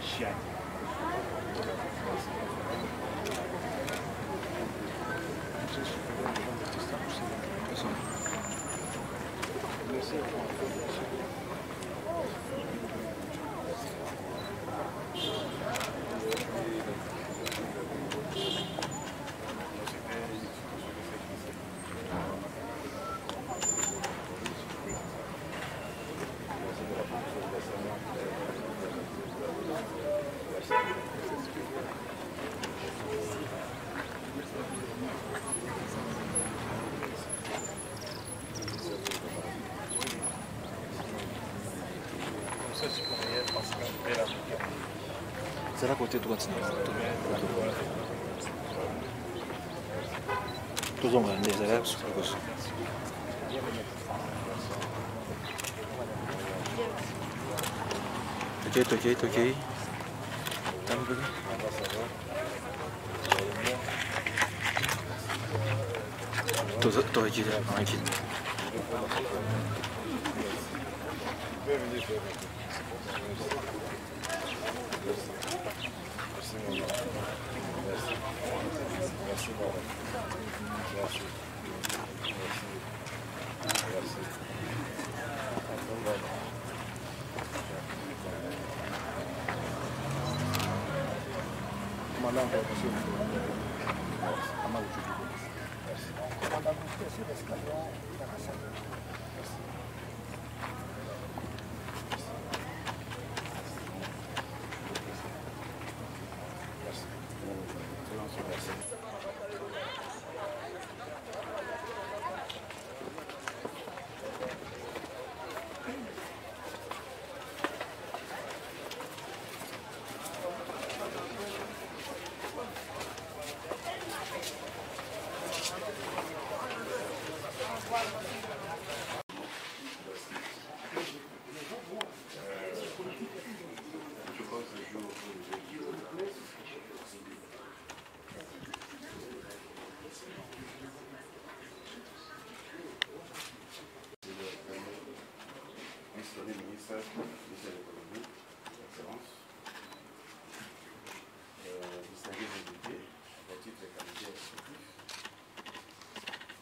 Chiagne. C'est là côté droite. Tous ont gagné, c'est là sur la gauche. Ok. Toi, qui tranquille.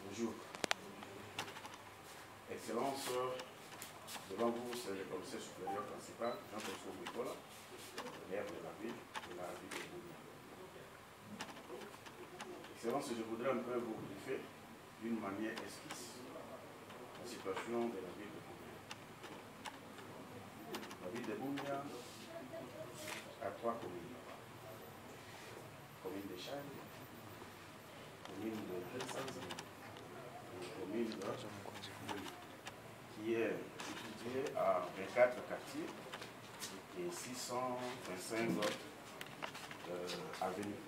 Bonjour. Excellence, devant vous, c'est le commissaire supérieur principal, Jean-François Bricola, maire de la ville de Bounia. Excellence, je voudrais un peu vous briefer d'une manière esquisse la situation de la ville de Bounia. La ville de Bounia a 3 communes. Commune de Chagnes, commune de Saint-Zé, commune qui est située à 24 quartiers et 625 avenues.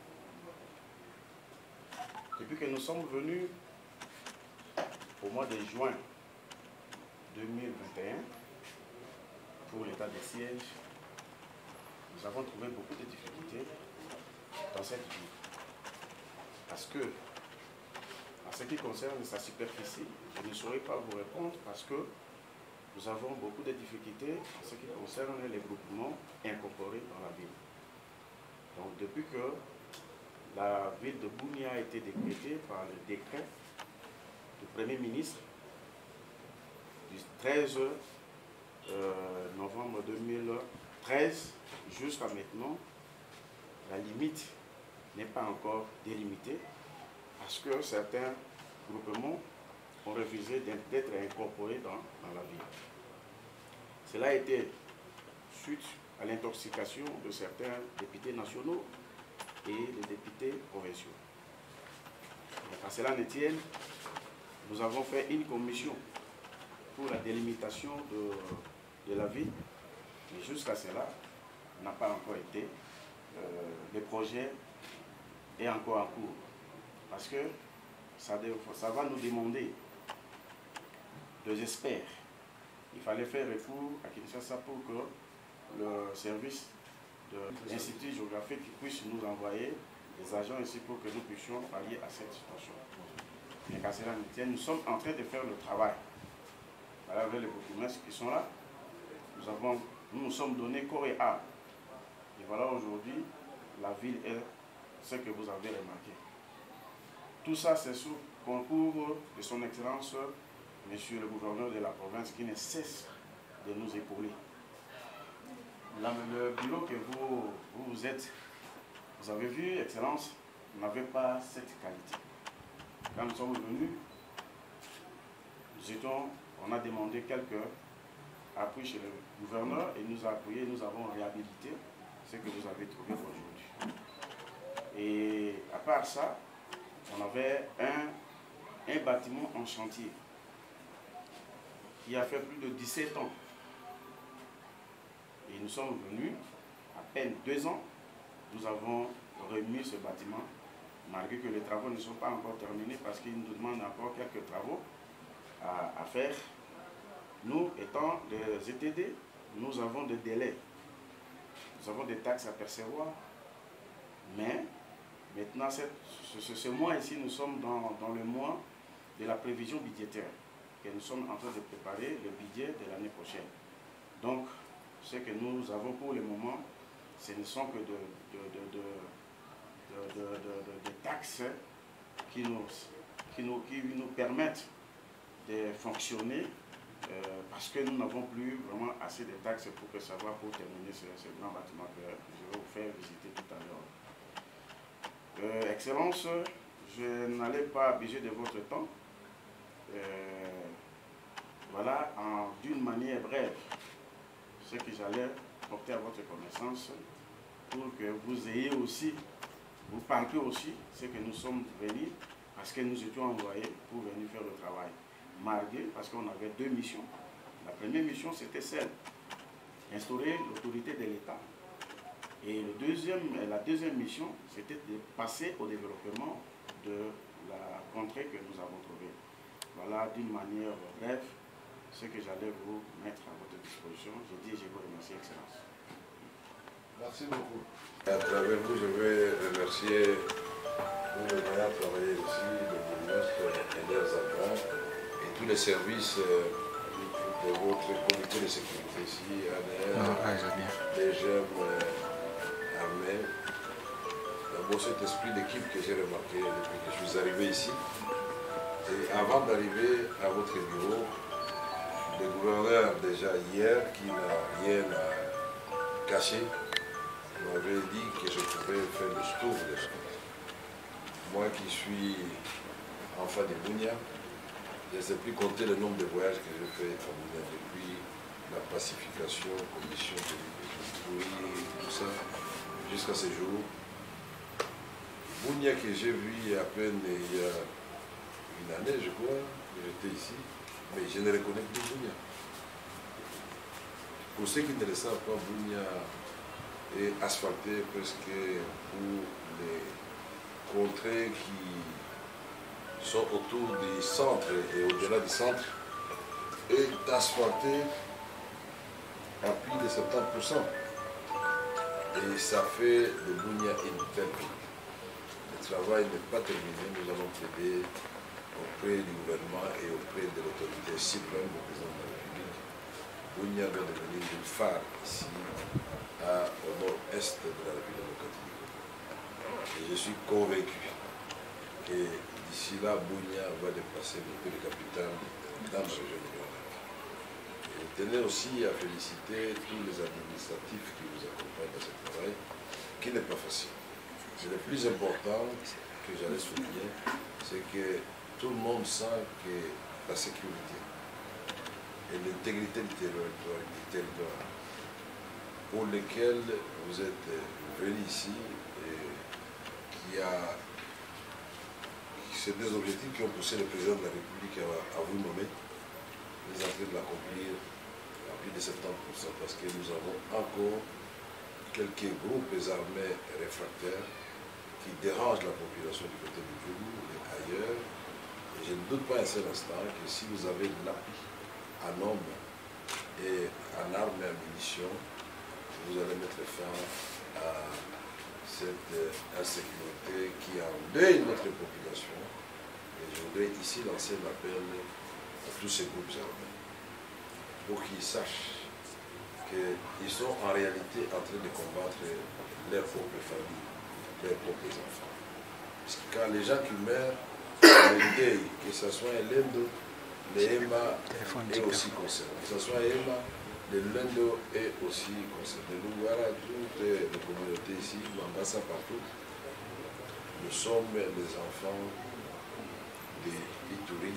Depuis que nous sommes venus au mois de juin 2021 pour l'état de siège, nous avons trouvé beaucoup de difficultés dans cette ville. Parce que, en ce qui concerne sa superficie, je ne saurais pas vous répondre parce que nous avons beaucoup de difficultés en ce qui concerne les groupements incorporés dans la ville. Donc depuis que la ville de Bounia a été décrétée par le décret du Premier ministre du 13 novembre 2013 jusqu'à maintenant, la limite n'est pas encore délimitée parce que certains groupements ont refusé d'être incorporés dans la ville. Cela a été suite à l'intoxication de certains députés nationaux et des députés provinciaux. Donc à cela ne tienne, nous avons fait une commission pour la délimitation de la ville, mais jusqu'à cela n'a pas encore été. Le projet est encore en cours parce que ça va nous demander des experts. Il fallait faire recours à Kinshasa pour que le service de l'Institut géographique puisse nous envoyer des agents ici pour que nous puissions pallier à cette situation. Mais qu'à cela ne tienne, nous sommes en train de faire le travail. Avec les bourgmestres qui sont là, nous nous sommes donné corps et âme Et voilà aujourd'hui, la ville est ce que vous avez remarqué. Tout ça, c'est sous concours de son Excellence, Monsieur le gouverneur de la province, qui ne cesse de nous épauler. Le bureau que vous êtes, vous avez vu, Excellence, n'avait pas cette qualité. Quand nous sommes venus, on a demandé quelques appuis chez le gouverneur et nous a appuyé, nous avons réhabilité ce que vous avez trouvé aujourd'hui. Et à part ça, on avait un bâtiment en chantier qui a fait plus de 17 ans. Et nous sommes venus, à peine 2 ans, nous avons remis ce bâtiment, malgré que les travaux ne sont pas encore terminés parce qu'ils nous demandent encore quelques travaux à faire. Nous, étant des ETD, nous avons des délais, nous avons des taxes à percevoir, mais maintenant, ce mois ici, nous sommes dans le mois de la prévision budgétaire, et nous sommes en train de préparer le budget de l'année prochaine. Donc, ce que nous avons pour le moment, ce ne sont que des taxes qui nous permettent de fonctionner parce que nous n'avons plus vraiment assez de taxes pour terminer ce grand bâtiment que je vais vous faire visiter tout à l'heure. Excellence, je n'allais pas abuser de votre temps. Voilà, d'une manière brève, ce que j'allais porter à votre connaissance pour que vous ayez aussi, vous parlez aussi ce que nous sommes venus parce que nous étions envoyés pour venir faire le travail. Mardi, parce qu'on avait 2 missions. La première mission, c'était celle d'instaurer l'autorité de l'État. Et la deuxième mission, c'était de passer au développement de la contrée que nous avons trouvée. Voilà, d'une manière brève, ce que j'allais vous mettre à votre disposition. Je vous remercie, Excellence. Merci beaucoup. À travers vous, je vais remercier tous les moyens travaillés ici, le bourgmestre et leurs adjoints, et tous les services de votre comité de sécurité ici, ADR, les jeunes armés. D'abord cet esprit d'équipe que j'ai remarqué depuis que je suis arrivé ici. Et avant d'arriver à votre bureau, le gouverneur déjà hier, qui n'a rien à cacher, m'avait dit que je pouvais faire le tour de ce pays. Moi qui suis enfant de Bunia, je ne sais plus compter le nombre de voyages que j'ai fait à Bunia depuis la pacification, commission de l'État, tout ça, jusqu'à ce jour. Bunia que j'ai vu à peine il y a une année, je crois, que j'étais ici, mais je ne reconnais plus Bunia. Pour ceux qui ne le savent pas, Bunia est asphalté presque pour les contrées qui sont autour du centre et au-delà du centre, est asphalté à plus de 70%. Et ça fait de Bunia une belle ville. Le travail n'est pas terminé, nous allons plaider auprès du gouvernement et auprès de l'autorité suprême du président de la République. Bunia doit devenir une phare ici, au nord-est de la République démocratique du Congo. Et je suis convaincu que d'ici là, Bunia va dépasser beaucoup de capitales dans la région du Grand Lac. Et je tenais aussi à féliciter tous les administratifs qui vous accompagnent dans ce travail, qui n'est pas facile. C'est le plus important que j'allais souligner, c'est que tout le monde sent que la sécurité et l'intégrité du territoire pour lequel vous êtes venus ici, et c'est des objectifs qui ont poussé le président de la République à vous nommer, vous êtes en train de l'accomplir à plus de 70%, parce que nous avons encore quelques groupes armés réfractaires qui dérangent la population du côté du Djougou et ailleurs. Et je ne doute pas un seul instant que si vous avez l'appui en hommes et en armes et en munitions, vous allez mettre fin à cette insécurité qui endeuille notre population. Et je voudrais ici lancer un appel à tous ces groupes armés pour qu'ils sachent qu'ils sont en réalité en train de combattre leur propre famille, leurs propres enfants. Parce que quand les gens qui meurent, le deuil, que ce soit l'Inde, l'EMA est aussi concerné. Que ce soit l'EMA, l'Inde est aussi concerné. Nous voilà toutes les communautés ici, Mambasa partout. Nous sommes les enfants de Ituri.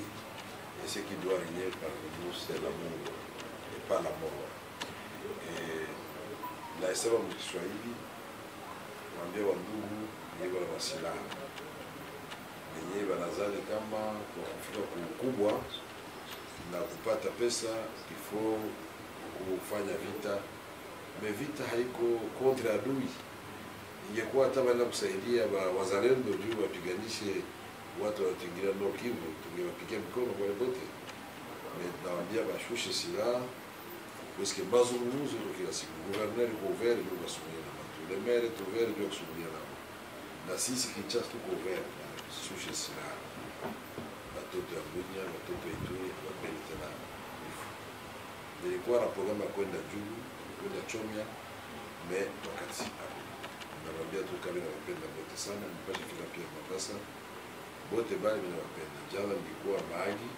Et ce qui doit régner parmi nous, c'est l'amour et pas la mort. Et la Esema Mkiswahili, mwambie wa ndugu, niwe na silaha. Wenyewe wanazali kama kwa kufika kwa ukubwa na kupata pesa, kifo kufanya vita. Me vita haiko kontra adui. Ingekuwa hata wala kusaidia wazalendo juu wapiganishe watu watingira Nord Kivu, tungewapigia mkono kwa bote. Nawaambia bashushe silaha, parce que mazungumzo kwa kila siku. Gouverneur kwa ouvert ndio basumia na watu. Le maire est ouvert ndio kusumia na watu. Na sisi Kinshasa tuko ouvert, shushe silaha. Watoto ya Bunia, watoto ya Ituri, wapende tena. Nilikuwa na programu ya kwenda juu, kwenda Chomia, me wakati hapo. Nawaambia tu kama nawapenda bote sana, mpate kila pia Mombasa. Bote bali mimi nawapenda. Jana nilikuwa Mahagi,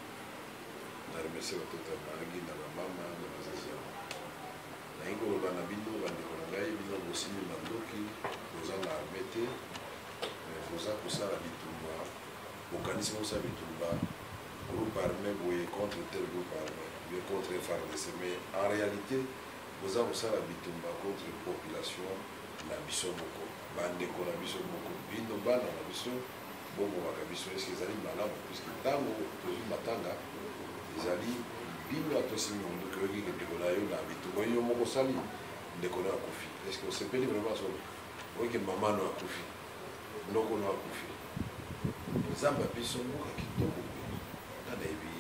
na remercie watoto wa Mahagi na mama na wazazi wao. Na ingo bana bino bandiko na ngai bino bosimi mandoki, boza na armete, boza kosala bitumba, bokanisi bosa bitumba, groupe armé boye contre tel groupe armé, boye contre FARDC. Mais en réalité, boza kosala bitumba contre population na biso moko. Bandeko na biso moko, bino bana na biso, bongo bakabiso eske ezali malamu puisque ntango tozwi matanga ezali bino atosi mondoki oyoki ndeko na yo na bitumba yo moko osali ndeko na akufi. Eske osepeli vraiment solo oyoki mama no akufi, ndoko no akufi. Nzambe biso mboka kitoko na nayebi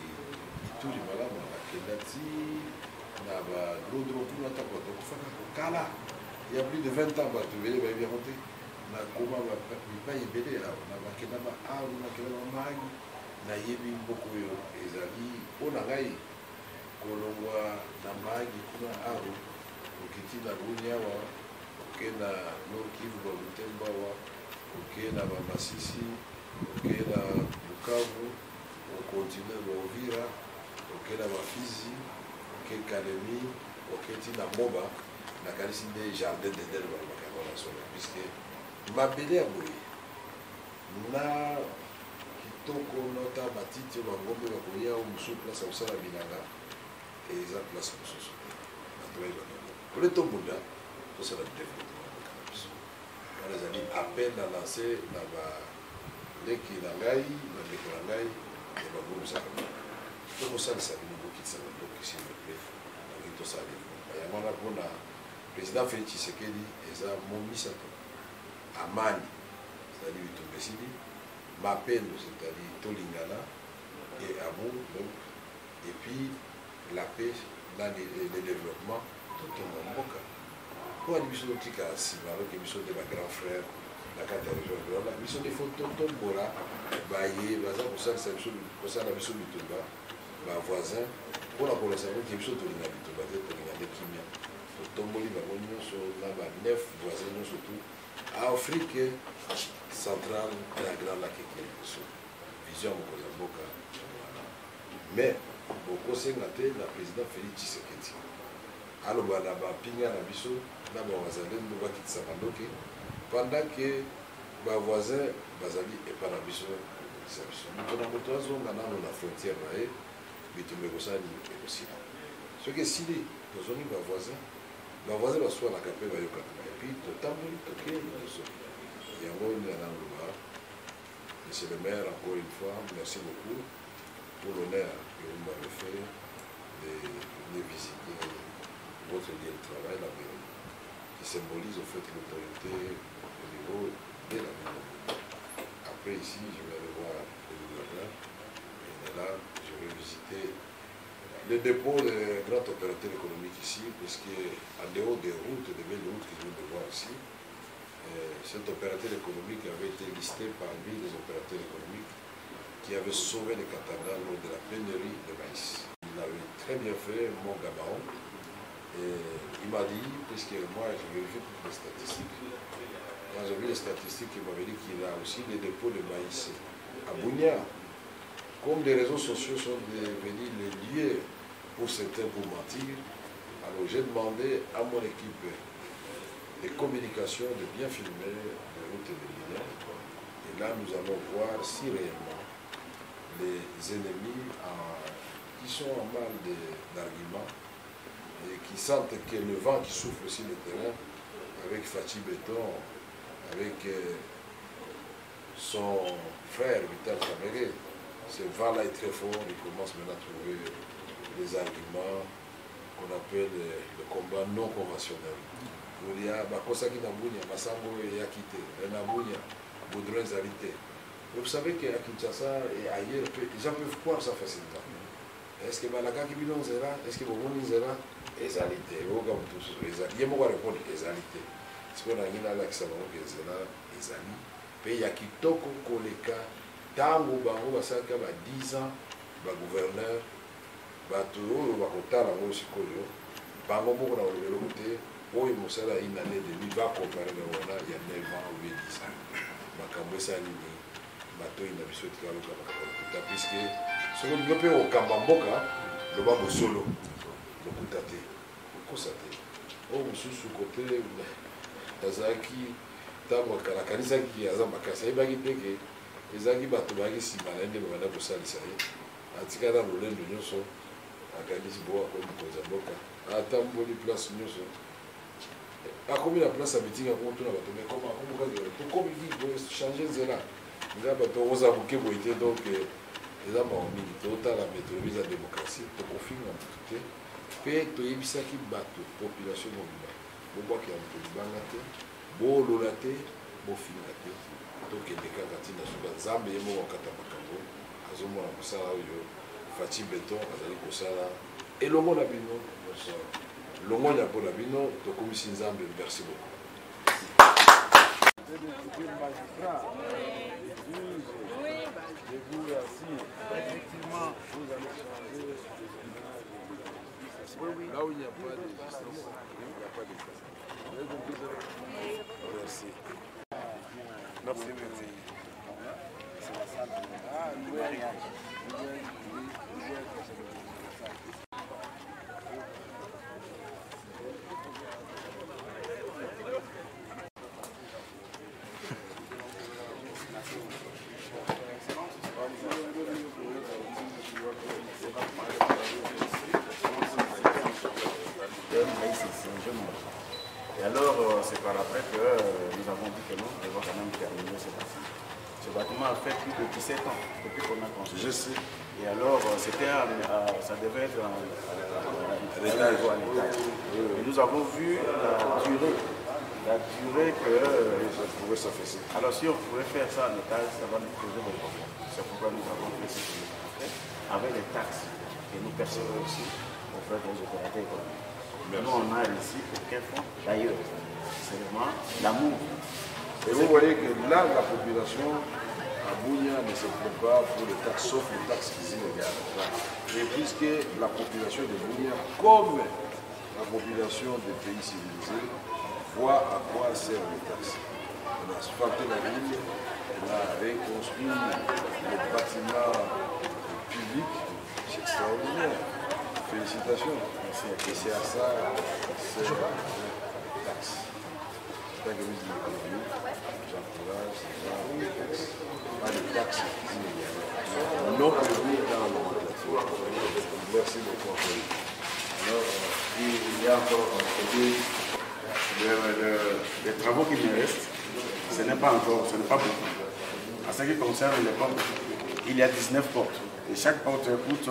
Ituri malamu na bakenda ti na badrodro kuna ata bato kufaka kokala il y a plus de 20 ans bato ebele bayebi yango te. Na koma mipai ebele awa na bakenda ba aru na kenda ba Mahagi na yebi mboko oyo ezali mpo na ngai kolongwa na Mahagi kuna aru okiti na Bunia awa oke na Nord Kivu ba Butembo awa oke na ba Masisi oke na Bukavu okontinue ba Uvira oke na ba Fizi oke Kalemi oke ti na Moba na kanisi nde jardin d'Eden balobaka yango na solo puisque mabele ya boye na kitoko nota matiti oyo bangombe bakolia oyo mosusu place ya kosala bilanga eza place mosusu bato bayebaka kole tobunda tosala développement boka na biso wana ezali appel na lance na baleki na ngai bandeko na ngai ya babomisaka tokosalisa bino bokitisa bandoki s'il vous plaît nangi tosala développement yango wana mpona président Félix Tshisekedi eza momisato amani, c'est-à-dire Tombesili, Mapendo, c'est-à-dire Tolingana, et amour, donc, et puis la paix, dans le développement, tout le monde. Pour les missions de Sima, les missions de ma grand frère, la carte de région, la mission des photos, Tombola, Baye, Baza, pour ça, c'est la mission du Tomba, ma voisin, pour la population, qui est mission de Tolingana, Tolingana, de Kimia, Tomboli, Babonio, sur la 9 voisins, surtout. Afrique centrale na Grand Lac Kivu vision mokoza mboka mais bokosenga te na président Félix Tshisekedi aloba na bapinga na biso na bawazalendo bakitisa bandoki pendant que bavoisin bazali epa na biso ekokisa biso moto na moto azonga nano na frontière na ye bitumba ekosali ekosila soki esili tozongi bavoisin baswanaka mpe bayokanaka epuis totamboli tokei nyonso yango nana loba monsieur le maire encore une fois merci beaucoup pour l'honneur que vous m'avez fait de venir visiter votre lieu de travail la mairie qui symbolise au fait l'autorité au niveau de la mairie. Après ici je vais aller voir le gouverneur et là je vais visiter le dépôt de grand opérateur économique ici, puisque en dehors des routes, des belles routes que je viens de voir ici, cet opérateur économique avait été listé parmi les opérateurs économiques qui avaient sauvé les Katanga lors de la pénurie de maïs. Il avait très bien fait mon gabaron Il m'a dit, puisque moi j'ai vérifié toutes les statistiques, quand j'ai vu les statistiques, il m'avait dit qu'il a aussi des dépôts de maïs à Bunia. Comme les réseaux sociaux sont devenus les lieux pour certains pour mentir, alors j'ai demandé à mon équipe de communication de bien filmer les routes de Bunia. Et là, nous allons voir si réellement les ennemis qui sont en mal d'arguments et qui sentent que le vent qui souffle aussi le terrain, avec Fatih Béton, avec son frère Vital Kamere, ce vent-là est très fort, il commence maintenant à trouver des arguments qu'on appelle le combat non conventionnel. Il y a Bakosaki Nabunya, Masango et Yakite, Nabunya, Baudouin Zalité. Vous savez qu'à Kinshasa et ailleurs, les gens peuvent croire ça facilement. Est-ce que Malaga qui vit dans Zera, est-ce que Bobo Zera, Ezalité, il y a beaucoup de répondre Ezalité. C'est qu'on a une alaxa qui est Zera, Ezali. Puis il y a Kitoko Koleka, Tango Bango, Basaka, 10 ans, gouverneur, Bato, Bakota, Bango, Sikoyo, Bango, Bango, dans le côté, où il m'a une année de vie, va comparer le Rwanda, il y a 9 ans ou 10 ans. Makambo Salini, Bato, il a vu ce qu'il y a eu, puisque ce qu'on peut faire au Kambamboka, le Babo Solo, le Koutate, le Kosate. Oh, sous côté, Tazaki, Tamaka, la Kanisa qui a Zamakasa, et Bagiteke, les Zaki Batobagi, si Malende, Manda Kosalisaï, Antikada, le Lendo Nyoso, à Kanisi Boa, comme Kozamboka, à Tamboli Place Nyoso. À combien de place à meeting à Kontouna, mais comment il dit, il faut changer Zéla. Il a on a bouqué pour être donc. Les hommes ont mis la méthodologie de la démocratie, pour confirmer en tout cas. Puis, il y a qui battent la population mobile. Bon, qui a un peu de banate, bon, l'olate, bon, finate. Donc, il y a des cas qui sont dans Zambie, il y a des cas qui sont dans Fatih Béton, et le monde a bien, le monde a bien, donc, comme si Zambie, merci beaucoup. Je vous remercie. Effectivement, vous allez changer. Là où il n'y a pas de distance, il n'y a pas de distance. Merci. Merci, merci. C'est la salle. Ah, nous Et alors, c'est par après que nous avons dit que nous devons quand même terminer ce bâtiment. Ce bâtiment a fait plus de 17 ans depuis qu'on a construit. Je sais. Et alors, ça devait être à l'étage. Et nous avons vu la durée que ça pouvait s'affaisser. Alors, si on pouvait faire ça en étage, ça va nous poser des problèmes. C'est pourquoi nous avons fait ce que nous avons fait, avec les taxes que nous percevons aussi pour faire des opérateurs économiques. Nous, on a ici aucun fonds d'ailleurs. C'est vraiment l'amour. Et vous voyez que là, la population à Bunia ne se prépare pour les taxes, sauf les taxes illégales. Et puisque la population de Bunia, comme la population des pays civilisés, voit à quoi servent les taxes. On a asphalté la ville, on a reconstruit les bâtiments publics, c'est extraordinaire. Félicitations. Et c'est à ça c'est la taxe. C'est pas que nous disons j'encourage les taxes. Pas les taxes illégales. Non prévues dans le nomenclature. Merci beaucoup. Alors, il y a encore les travaux qui me restent. Ce n'est pas beaucoup. En ce qui concerne les portes, il y a 19 portes. Et chaque porte coûte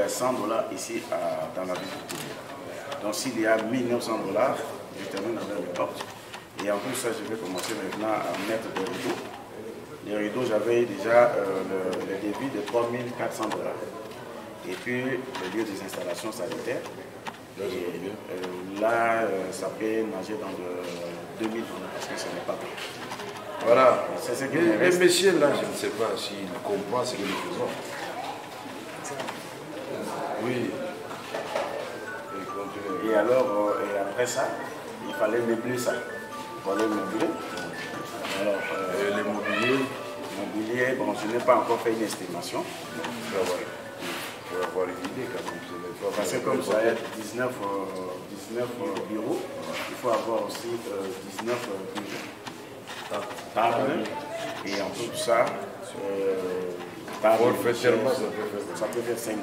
100 $ ici dans la ville de Bunia. Donc s'il y a 1 900 $, je termine avec les portes. Et en plus, ça, je vais commencer maintenant à mettre des rideaux. Les rideaux, j'avais déjà le débit de 3 400 $. Et puis, le lieu des installations sanitaires. Et là, ça peut nager dans le 2000 $ parce que ce n'est pas bon. Voilà. C'est ce qui mais messieurs, là, je ne sais pas s'ils comprennent ce que nous faisons. Oui. Et alors, et après ça, il fallait meubler ça. Il fallait meubler. Alors, Et l'immobilier, bon, je n'ai pas encore fait une estimation. Pour avoir une idée quand même. Parce que comme ça, il y a 19 bureaux, il faut avoir aussi 19 bureaux. Tables, et en tout ça, ça peut faire 5 000.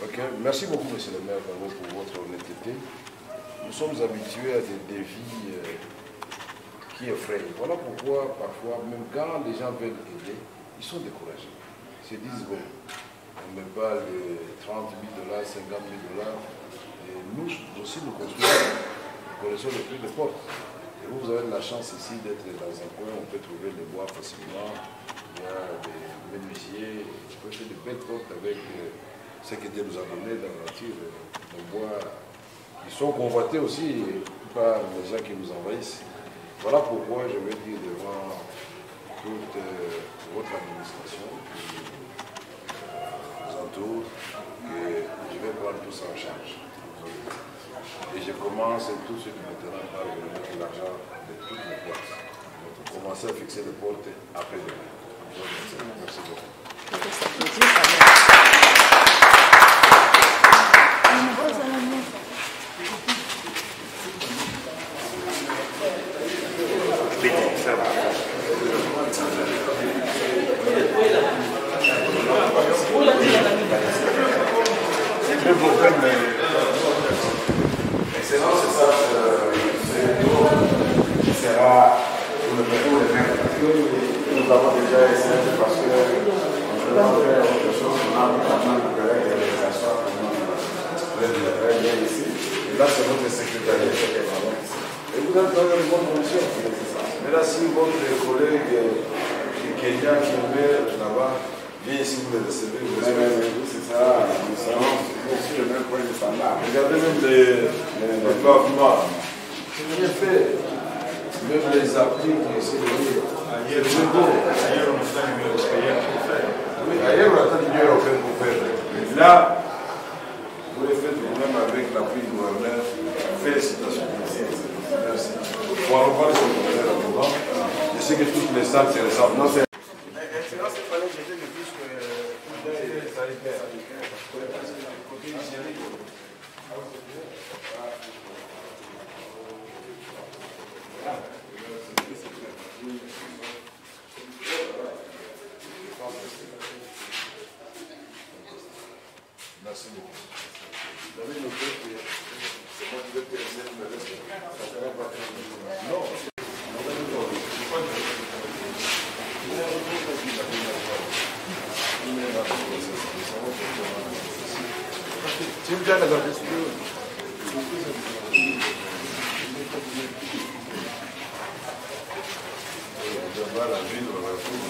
Ok, merci beaucoup, monsieur le maire, pour votre honnêteté. Nous sommes habitués à des défis qui effrayent. Voilà pourquoi, parfois, même quand les gens veulent aider, ils sont découragés. Ils se disent, bon, on me parle de 30 000 $, 50 000 $. Et nous aussi, nous connaissons le prix des portes. Et vous avez la chance ici d'être dans un coin où on peut trouver les bois facilement. Il y a des menuisiers, on peut faire de belles portes avec ce que Dieu nous a donné dans la nature, des bois qui sont convoités aussi par les gens qui nous envahissent. Voilà pourquoi je vais dire devant toute votre administration qui vous entoure que je vais prendre tout ça en charge. Et je commence tout de suite maintenant par remettre l'argent de toutes les boîtes. Donc, commencer à fixer les portes après demain. Merci beaucoup. Nous avons déjà essayé parce que nous devons faire autre chose. On a notamment de réalisation très bien ici. Et là, c'est notre secrétariat qui est là. Et vous êtes dans une bonne condition. Mais là, si votre collègue Kenya qui est là-bas, vient ici, vous le recevez. Oui, c'est ça. Nous sommes sur le même point de standard. Regardez même les pavements. C'est bien fait. Même les applis qui essaient de dire. Ailleurs, on attend l'Union européenne pour faire. Oui, ailleurs, on attend l'Union européenne pour faire. Là, vous le faites vous-même avec l'appui du gouverneur. Félicitations. Merci. Bon, on va parler sur le gouverneur à moment. Je sais que toutes les salles se ressemblent. Excellence, il fallait jeter le plus que ça y fait. Côté hygiénique. Merci beaucoup. Vous avez noté que c'est moi qui vais terminer le reste. Ça ne sera pas très bien. Non. Tu me donnes la la ville, on va faire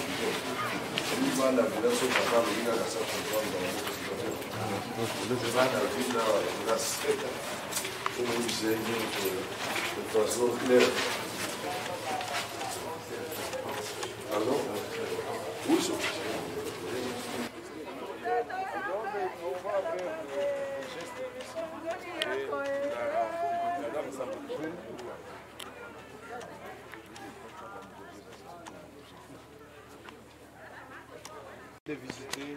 la ville, sur la femme, il a la salle pour prendre dans la situation. Le va la ville, la sèche, comme vous disiez, de façon claire. Alors, où sont visiter,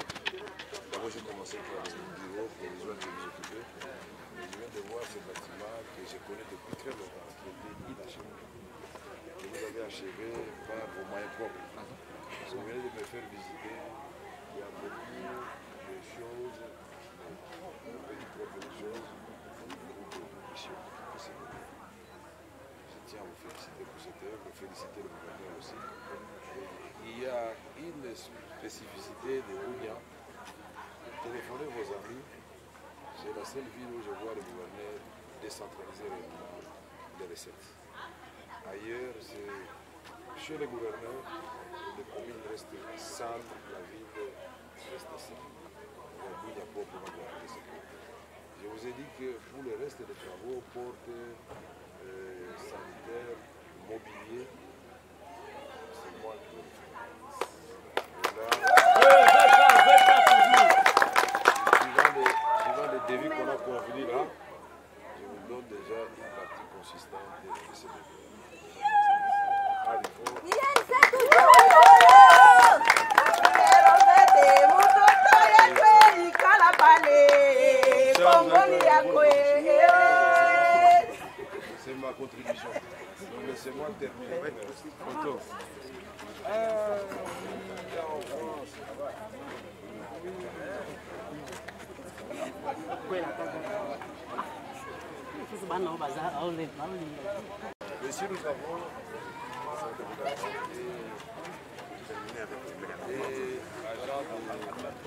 d'abord j'ai commencé par le bureau provisoire de nous occuper. Je viens de voir ce bâtiment que je connais depuis très longtemps, qui était inachevé. Que vous avez achevé par vos moyens propres. Vous venez de me faire visiter, il y a beaucoup de choses, de petites propres choses, beaucoup de missions. Je tiens à vous féliciter pour cette œuvre, féliciter le gouverneur aussi. Il y a une spécificité de Bunia. Téléphonez vos amis. C'est la seule ville où je vois le gouverneur décentraliser les recettes. Ailleurs, chez le gouverneur, les communes restent sales, la ville reste sale. Bunia proprement garder ce que. Je vous ai dit que pour le reste des travaux, portes, sanitaires, mobilier, c'est moi qui le fais. Suivant les devis qu'on a convenus là, donne déjà une partie consistante de ces bénévoles. Ah, il faut... C'est ma contribution. Donc laissez-moi terminer. Photo. Ici nous avons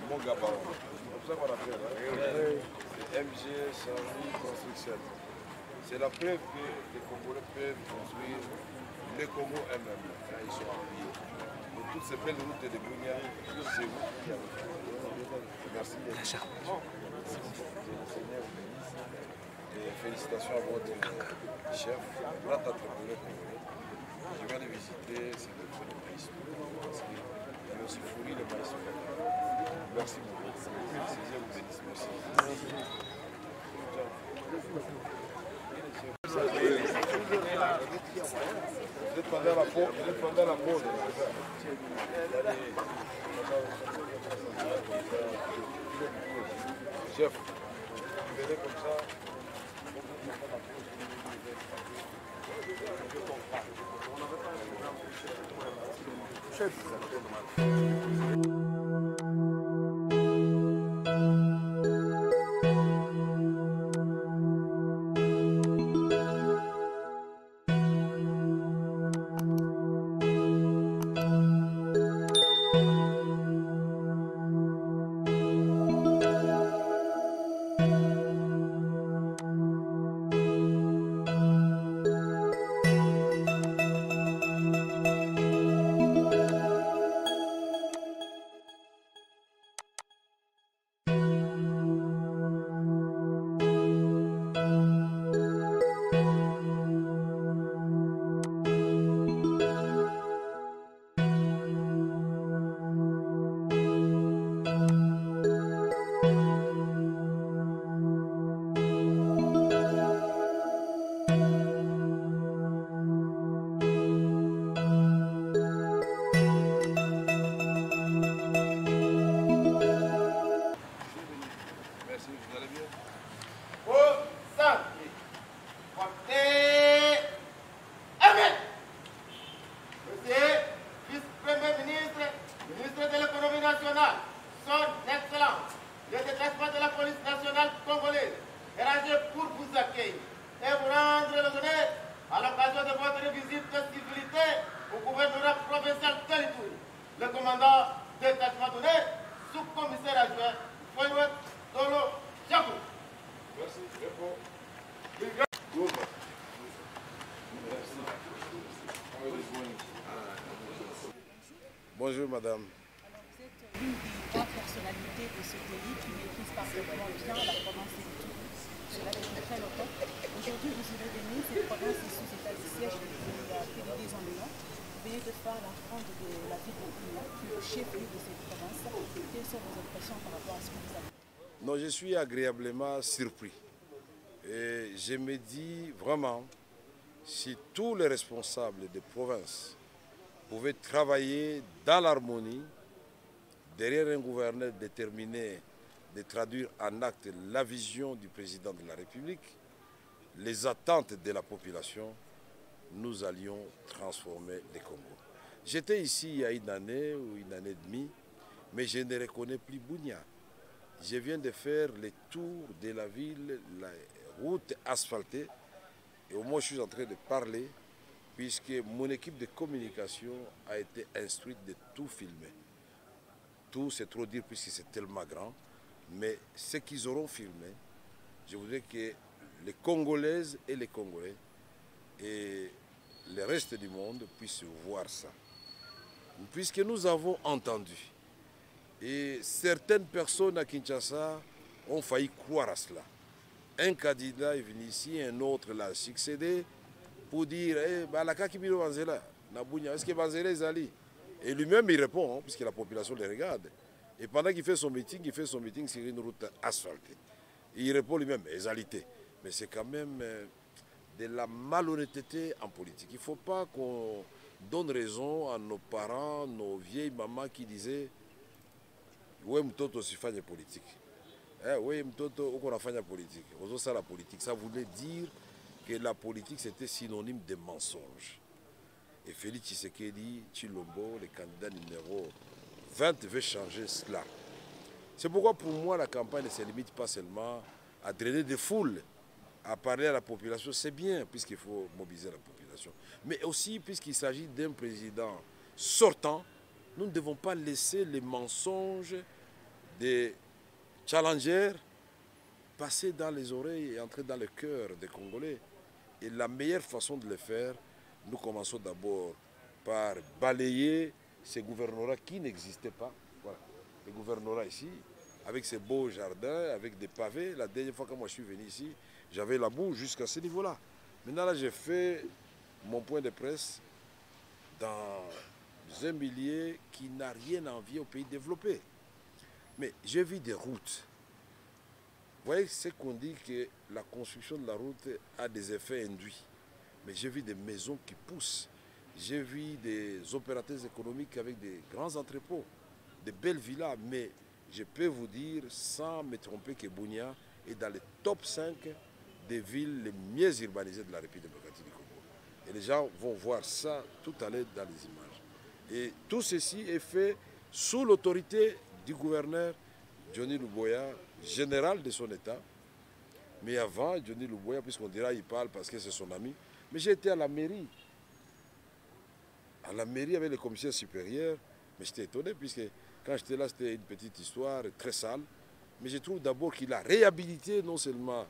mon gabaron. C'est ça qu'on appelle. C'est MG Service Construction. C'est la preuve que les Congolais peuvent construire le Congo eux-mêmes quand ils sont appuyés. Donc toutes ces belles routes de Bounia, c'est vous qui avez fait. Merci. Et félicitations à votre chef, grand entrepreneur congolais. Je vais aller visiter, c'est le maïs. Parce qu'il a aussi fourni le maïs. Merci beaucoup. Merci, je vous bénisse. Merci. Vous êtes pendant la pause. Vous êtes pendant la pause. Chef, vous venez comme ça. Chef, le commandant de détachement donné, sous-commissaire adjoint, Foyouet Dolo Jaco. Merci. Bonjour madame. Vous êtes l'une des grandes personnalités de ce pays qui maîtrise parfaitement bien la province de Ituri. Cela depuis très longtemps. Aujourd'hui, vous y revenez, cette province est sous état de siège depuis plus de 10 ans maintenant. Vous venez de faire la ronde de la ville de Bunia, qui est le chef-lieu de cette province. Quelles sont vos impressions par rapport à ce que vous avez? Non, je suis agréablement surpris. Et je me dis vraiment, si tous les responsables des provinces pouvaient travailler dans l'harmonie, derrière un gouverneur déterminé de traduire en acte la vision du président de la République, les attentes de la population, nous allions transformer le Congo. J'étais ici il y a une année ou une année et demie, mais je ne reconnais plus Bunia. Je viens de faire le tour de la ville, la route asphaltée, et au moins je suis en train de parler, puisque mon équipe de communication a été instruite de tout filmer. Tout, c'est trop dire puisque c'est tellement grand, mais ce qu'ils auront filmé, je voudrais que les Congolaises et les Congolais et le reste du monde puissent voir ça. Puisque nous avons entendu, et certaines personnes à Kinshasa ont failli croire à cela. Un candidat est venu ici, un autre l'a succédé pour dire est-ce que Banzela est allé? Et lui-même il répond, puisque la population le regarde. Et pendant qu'il fait son meeting sur une route asphaltée. Et il répond lui-même, exalité. Mais c'est quand même de la malhonnêteté en politique. Il ne faut pas qu'on donne raison à nos parents, nos vieilles mamans qui disaient « Oui, mtoto sifanye politique ». Oui, mtoto ukonafanya politique. Ça, la politique, ça voulait dire que la politique, c'était synonyme de mensonge. Et Félix Tshisekedi Tshilombo, le candidat numéro 20, veut changer cela. C'est pourquoi pour moi, la campagne ne se limite pas seulement à drainer des foules, à parler à la population. C'est bien, puisqu'il faut mobiliser la population. Mais aussi, puisqu'il s'agit d'un président sortant, nous ne devons pas laisser les mensonges des challengers passer dans les oreilles et entrer dans le cœur des Congolais. Et la meilleure façon de le faire, nous commençons d'abord par balayer ces gouvernorats qui n'existaient pas. Voilà. Les gouvernorats ici, avec ces beaux jardins, avec des pavés. La dernière fois que moi je suis venu ici, j'avais la boue jusqu'à ce niveau-là. Maintenant, là, j'ai fait mon point de presse dans un milieu qui n'a rien à envier au pays développé. Mais j'ai vu des routes. Vous voyez, c'est qu'on dit que la construction de la route a des effets induits. Mais j'ai vu des maisons qui poussent. J'ai vu des opérateurs économiques avec des grands entrepôts, des belles villas. Mais je peux vous dire, sans me tromper, que Bunia est dans les top 5 des villes les mieux urbanisées de la République démocratique du Congo. Et les gens vont voir ça tout à l'heure dans les images. Et tout ceci est fait sous l'autorité du gouverneur Johnny Luboya, général de son État. Mais avant, Johnny Luboya, puisqu'on dira qu'il parle parce que c'est son ami, mais j'ai été à la mairie. À la mairie avec le commissaire supérieur, mais j'étais étonné puisque quand j'étais là, c'était une petite histoire très sale. Mais je trouve d'abord qu'il a réhabilité non seulement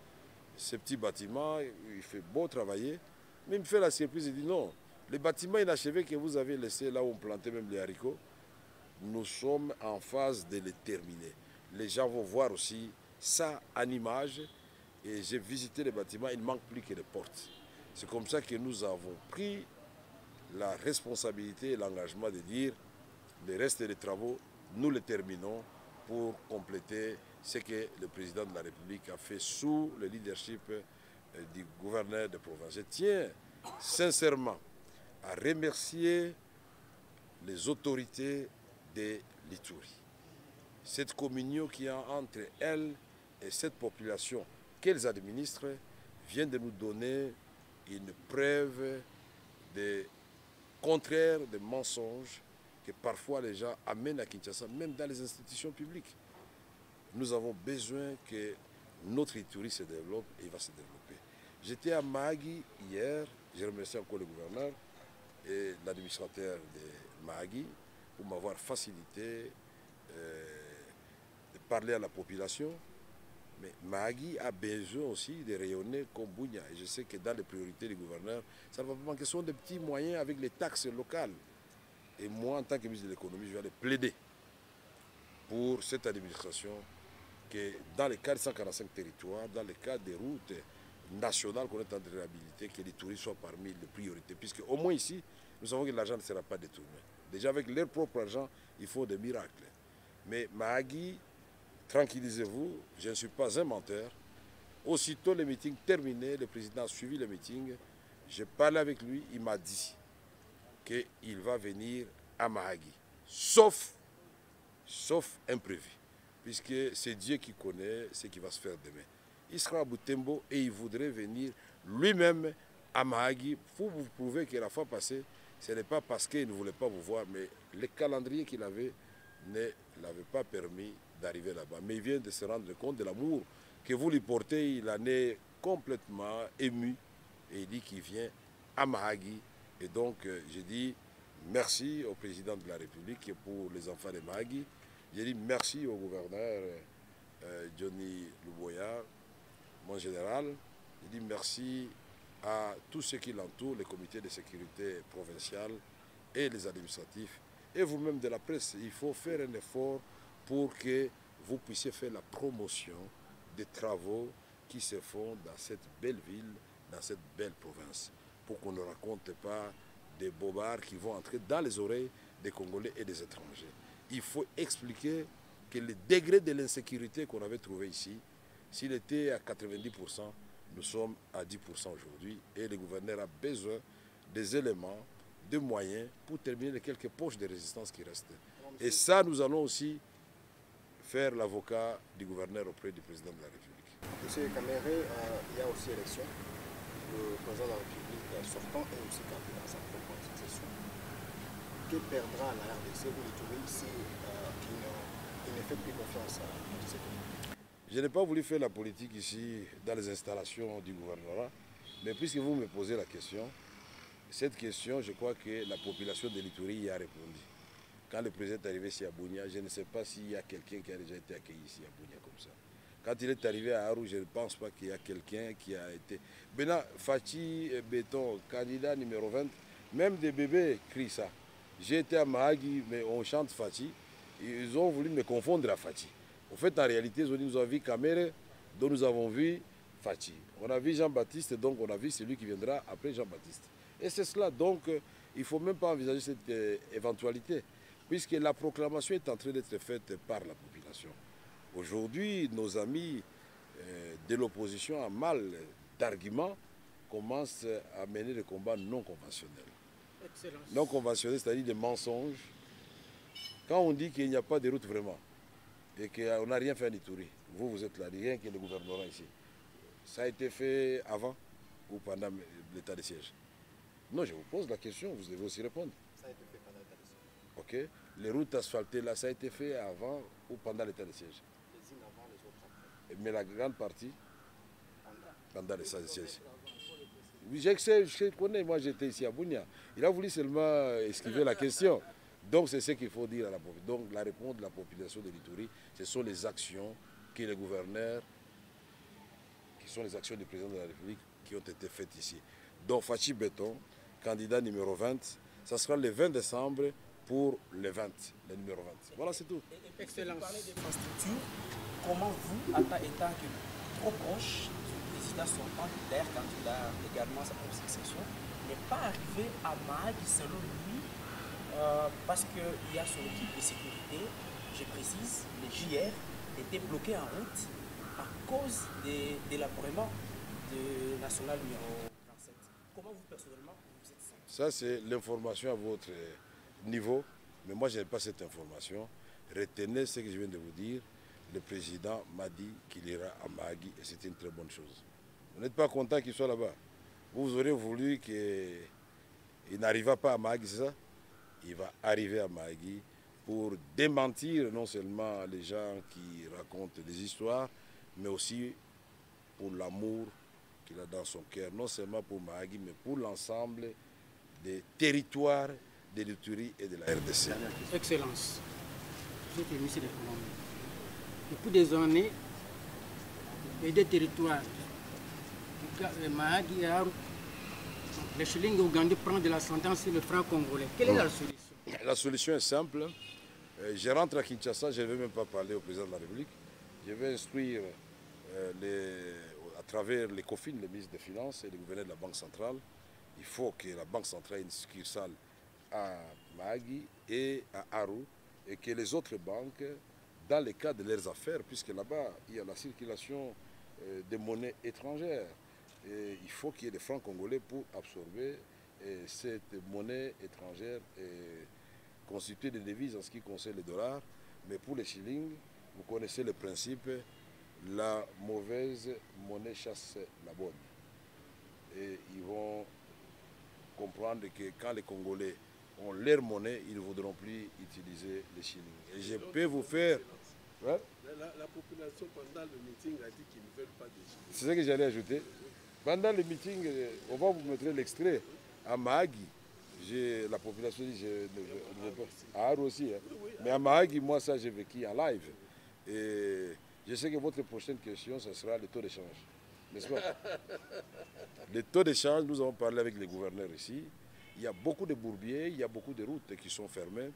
ces petits bâtiments, il fait beau travailler, mais il me fait la surprise, il dit non, les bâtiments inachevés que vous avez laissés là où on plantait même les haricots, nous sommes en phase de les terminer. Les gens vont voir aussi ça en image. Et j'ai visité les bâtiments, il ne manque plus que les portes. C'est comme ça que nous avons pris la responsabilité et l'engagement de dire le reste des travaux, nous les terminons pour compléter ce que le président de la République a fait sous le leadership du gouverneur de province. Je tiens sincèrement à remercier les autorités de l'Ituri. Cette communion qui est entre elles et cette population qu'elles administrent vient de nous donner une preuve de contraire, de mensonges que parfois les gens amènent à Kinshasa, même dans les institutions publiques. Nous avons besoin que notre Ituri se développe et il va se développer. J'étais à Mahagi hier, je remercie encore le gouverneur et l'administrateur de Mahagi pour m'avoir facilité de parler à la population. Mais Mahagi a besoin aussi de rayonner comme Bunia. Et je sais que dans les priorités du gouverneur, ça ne va pas manquer. Ce sont des petits moyens avec les taxes locales. Et moi, en tant que ministre de l'économie, je vais aller plaider pour cette administration que dans le cas de 145 territoires, dans le cas des routes nationales qu'on est en train de réhabiliter, que les touristes soient parmi les priorités. Puisque au moins ici, nous savons que l'argent ne sera pas détourné. Déjà avec leur propre argent, il faut des miracles. Mais Mahagi, tranquillisez-vous, je ne suis pas un menteur. Aussitôt le meeting terminé, le président a suivi le meeting. J'ai parlé avec lui, il m'a dit qu'il va venir à Mahagi. Sauf imprévu. Puisque c'est Dieu qui connaît ce qui va se faire demain. Il sera à Butembo et il voudrait venir lui-même à Mahagi pour vous prouver que la fois passée, ce n'est pas parce qu'il ne voulait pas vous voir, mais le calendrier qu'il avait ne l'avait pas permis d'arriver là-bas. Mais il vient de se rendre compte de l'amour que vous lui portez. Il en est complètement ému et il dit qu'il vient à Mahagi. Et donc, j'ai dit merci au président de la République pour les enfants de Mahagi. J'ai dit merci au gouverneur Johnny Luboya, mon général. J'ai dit merci à tous ceux qui l'entourent, les comités de sécurité provincial et les administratifs. Et vous-même de la presse, il faut faire un effort pour que vous puissiez faire la promotion des travaux qui se font dans cette belle ville, dans cette belle province, pour qu'on ne raconte pas des bobards qui vont entrer dans les oreilles des Congolais et des étrangers. Il faut expliquer que le degré de l'insécurité qu'on avait trouvé ici, s'il était à 90%, Nous sommes à 10% aujourd'hui et le gouverneur a besoin des éléments, de moyens pour terminer les quelques poches de résistance qui restent. Et ça, nous allons aussi faire l'avocat du gouverneur auprès du président de la République. Monsieur Kamere, il y a aussi élection. Le président de la République sortant est aussi candidat à sa propre succession. Que perdra la RDC ou l'Ituri si il ne fait plus confiance à Tshisekedi? Je n'ai pas voulu faire la politique ici dans les installations du gouvernorat, mais puisque vous me posez la question, cette question, je crois que la population de l'Ituri y a répondu. Quand le président est arrivé ici à Bunia, je ne sais pas s'il y a quelqu'un qui a déjà été accueilli ici à Bunia comme ça. Quand il est arrivé à Aru, je ne pense pas qu'il y a quelqu'un qui a été... Maintenant, Fachi Béton, candidat numéro 20, même des bébés crient ça. J'ai été à Mahagi, mais on chante Fachi. Ils ont voulu me confondre à Fachi. En fait, en réalité, ils ont dit, nous avons vu Kamere, dont nous avons vu Fachi. On a vu Jean-Baptiste, donc on a vu celui qui viendra après Jean-Baptiste. Et c'est cela, donc il ne faut même pas envisager cette éventualité, puisque la proclamation est en train d'être faite par la population. Aujourd'hui, nos amis de l'opposition, à mal d'arguments, commencent à mener des combats non conventionnels. Excellence. Non conventionnels, c'est-à-dire des mensonges. Quand on dit qu'il n'y a pas de route vraiment, et qu'on n'a rien fait en Ituri, vous êtes là, rien que le gouvernement ici, ça a été fait avant ou pendant l'état de siège? Non, je vous pose la question, vous devez aussi répondre. Ça a été fait pendant l'état de siège. Ok. Les routes asphaltées, là, ça a été fait avant ou pendant l'état de siège? Les unes avant, les autres après. Mais la grande partie, pendant l'état de siège. Oui, je connais, moi j'étais ici à Bunia. Il a voulu seulement esquiver la question. Donc c'est ce qu'il faut dire à la population. Donc la réponse de la population de l'Ituri, ce sont les actions que les gouverneurs, qui sont les actions du président de la République, qui ont été faites ici. Donc Fachi Béton, candidat numéro 20, ça sera le 20 décembre pour le 20, le numéro 20. Voilà, c'est tout. Excellence. Vous parlez d'infrastructure, comment vous, étant que trop proche du président sortant, d'ailleurs quand il a également sa propre succession, n'est pas arrivé à Mahagi selon lui, parce qu'il y a son équipe de sécurité, je précise, les JR, étaient bloqués en route à cause de l'élaboration de national numéro 37. Comment vous, personnellement, vous êtes senti? Ça, c'est l'information à votre niveau, mais moi, je n'ai pas cette information. Retenez ce que je viens de vous dire. Le président m'a dit qu'il ira à Mahagi et c'était une très bonne chose. Vous n'êtes pas content qu'il soit là-bas. Vous auriez voulu qu'il n'arrive pas à Mahagi, c'est ça? Il va arriver à Mahagi pour démentir non seulement les gens qui racontent des histoires, mais aussi pour l'amour qu'il a dans son cœur, non seulement pour Mahagi, mais pour l'ensemble des territoires de l'Ituri et de la RDC. Excellence. Vous êtes ministre de l'économie. Depuis des années, et des territoires, Mahagi et Aru, les shillings ougandais prennent de l'ascendance sur le franc congolais. Quelle est la solution? La solution est simple. Je rentre à Kinshasa, je ne vais même pas parler au président de la République. Je vais instruire à travers les COFIN, le ministre des Finances et le gouverneur de la Banque centrale. Il faut que la Banque centrale ait une succursale à Mahagi et à Aru et que les autres banques, dans le cas de leurs affaires, puisque là-bas, il y a la circulation des monnaies étrangères, et il faut qu'il y ait des francs congolais pour absorber cette monnaie étrangère constituée de devises en ce qui concerne les dollars. Mais pour les shillings, vous connaissez le principe, la mauvaise monnaie chasse la bonne. Et ils vont comprendre que quand les Congolais ont leur monnaie, ils ne voudront plus utiliser les shillings. Et je peux vous faire... Ouais? La population pendant le meeting a dit qu'ils ne veulent pas de shillings. C'est ce que j'allais ajouter. Pendant le meeting, on va vous mettre l'extrait. À Mahagi, la population dit je ne veux pas. À Aru aussi. Hein. Mais à Mahagi, moi, ça, j'ai vécu en live. Et je sais que votre prochaine question, ce sera le taux d'échange. N'est-ce pas? Le taux d'échange, nous avons parlé avec les gouverneurs ici. Il y a beaucoup de bourbiers, il y a beaucoup de routes qui sont fermées.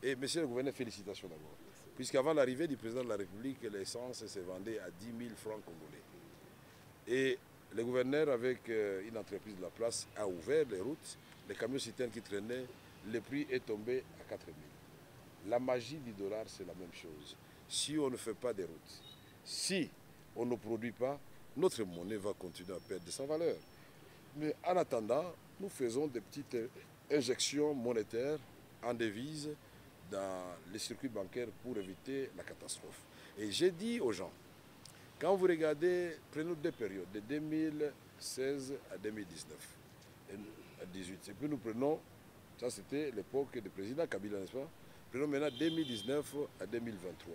Et monsieur le gouverneur, félicitations d'abord. Puisqu'avant l'arrivée du président de la République, l'essence se vendait à 10 000 francs congolais. Et le gouverneur, avec une entreprise de la place, a ouvert les routes. Les camions citernes qui traînaient, le prix est tombé à 4 000. La magie du dollar, c'est la même chose. Si on ne fait pas des routes, si on ne produit pas, notre monnaie va continuer à perdre de sa valeur. Mais en attendant, nous faisons des petites injections monétaires en devises dans les circuits bancaires pour éviter la catastrophe. Et j'ai dit aux gens, quand vous regardez, prenons deux périodes, de 2016 à 2019, et à 2018. Et puis nous prenons, ça c'était l'époque du président Kabila, n'est-ce pas? Prenons maintenant 2019 à 2023.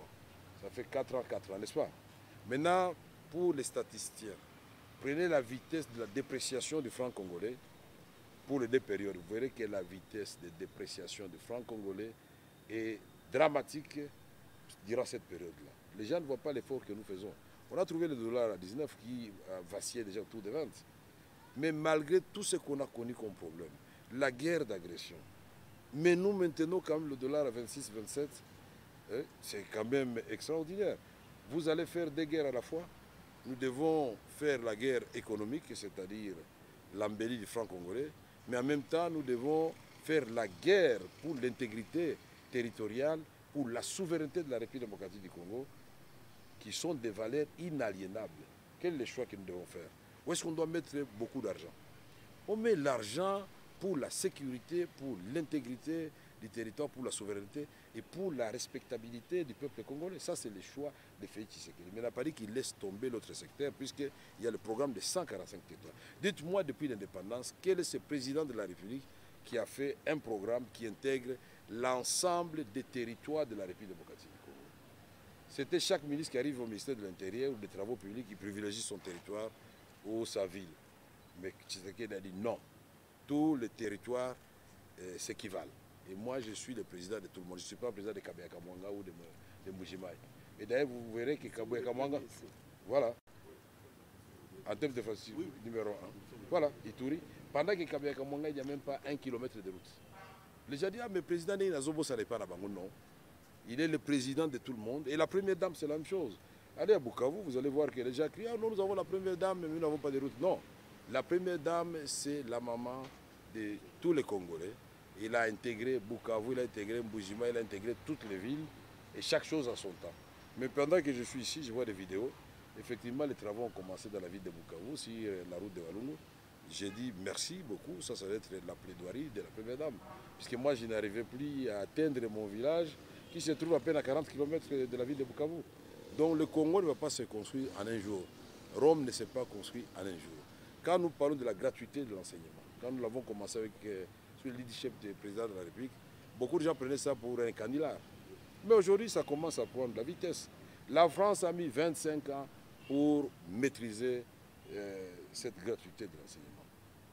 Ça fait 4 ans, n'est-ce pas? Maintenant, pour les statisticiens, prenez la vitesse de la dépréciation du franc congolais pour les deux périodes. Vous verrez que la vitesse de dépréciation du franc congolais est dramatique durant cette période-là. Les gens ne voient pas l'effort que nous faisons. On a trouvé le dollar à 19 qui vacillait déjà autour de 20. Mais malgré tout ce qu'on a connu comme problème, la guerre d'agression, mais nous maintenons quand même le dollar à 26, 27, c'est quand même extraordinaire. Vous allez faire deux guerres à la fois. Nous devons faire la guerre économique, c'est-à-dire l'embellie du franc congolais, mais en même temps, nous devons faire la guerre pour l'intégrité territoriale, pour la souveraineté de la République démocratique du Congo, qui sont des valeurs inaliénables. Quel est le choix que nous devons faire? Où est-ce qu'on doit mettre beaucoup d'argent? On met l'argent pour la sécurité, pour l'intégrité du territoire, pour la souveraineté et pour la respectabilité du peuple congolais. Ça, c'est le choix de Félix Tshisekedi. Mais il n'a pas dit qu'il laisse tomber l'autre secteur, puisqu'il y a le programme de 145 territoires. Dites-moi, depuis l'indépendance, quel est ce président de la République qui a fait un programme qui intègre l'ensemble des territoires de la République démocratique du Congo? C'était chaque ministre qui arrive au ministère de l'Intérieur ou des Travaux publics qui privilégie son territoire ou sa ville. Mais Tshisekedi a dit non. Tous les territoires s'équivalent. Et moi, je suis le président de tout le monde. Je ne suis pas le président de Kabea Kamwanga ou de Mbujimayi. Et d'ailleurs, vous verrez que Kabea Kamwanga, voilà, en termes de facile, numéro 1. Voilà, Ituri. Pendant que Kabea Kamwanga, il n'y a même pas 1 kilomètre de route. Les gens disent, ah, mais le président n'est pas là. Non. Il est le président de tout le monde. Et la première dame, c'est la même chose. Allez à Bukavu, vous allez voir que les gens crient, ah non, nous avons la première dame, mais nous n'avons pas de route. Non. La première dame, c'est la maman de tous les Congolais. Il a intégré Bukavu, il a intégré Mbujimayi, il a intégré toutes les villes, et chaque chose a son temps. Mais pendant que je suis ici, je vois des vidéos. Effectivement, les travaux ont commencé dans la ville de Bukavu, sur la route de Walungu. J'ai dit merci beaucoup, ça va être la plaidoirie de la première dame. Puisque moi, je n'arrivais plus à atteindre mon village, qui se trouve à peine à 40 km de la ville de Bukavu. Donc le Congo ne va pas se construire en un jour. Rome ne s'est pas construit en un jour. Quand nous parlons de la gratuité de l'enseignement, quand nous l'avons commencé avec sous le leadership du président de la République, beaucoup de gens prenaient ça pour un canular. Mais aujourd'hui, ça commence à prendre de la vitesse. La France a mis 25 ans pour maîtriser cette gratuité de l'enseignement.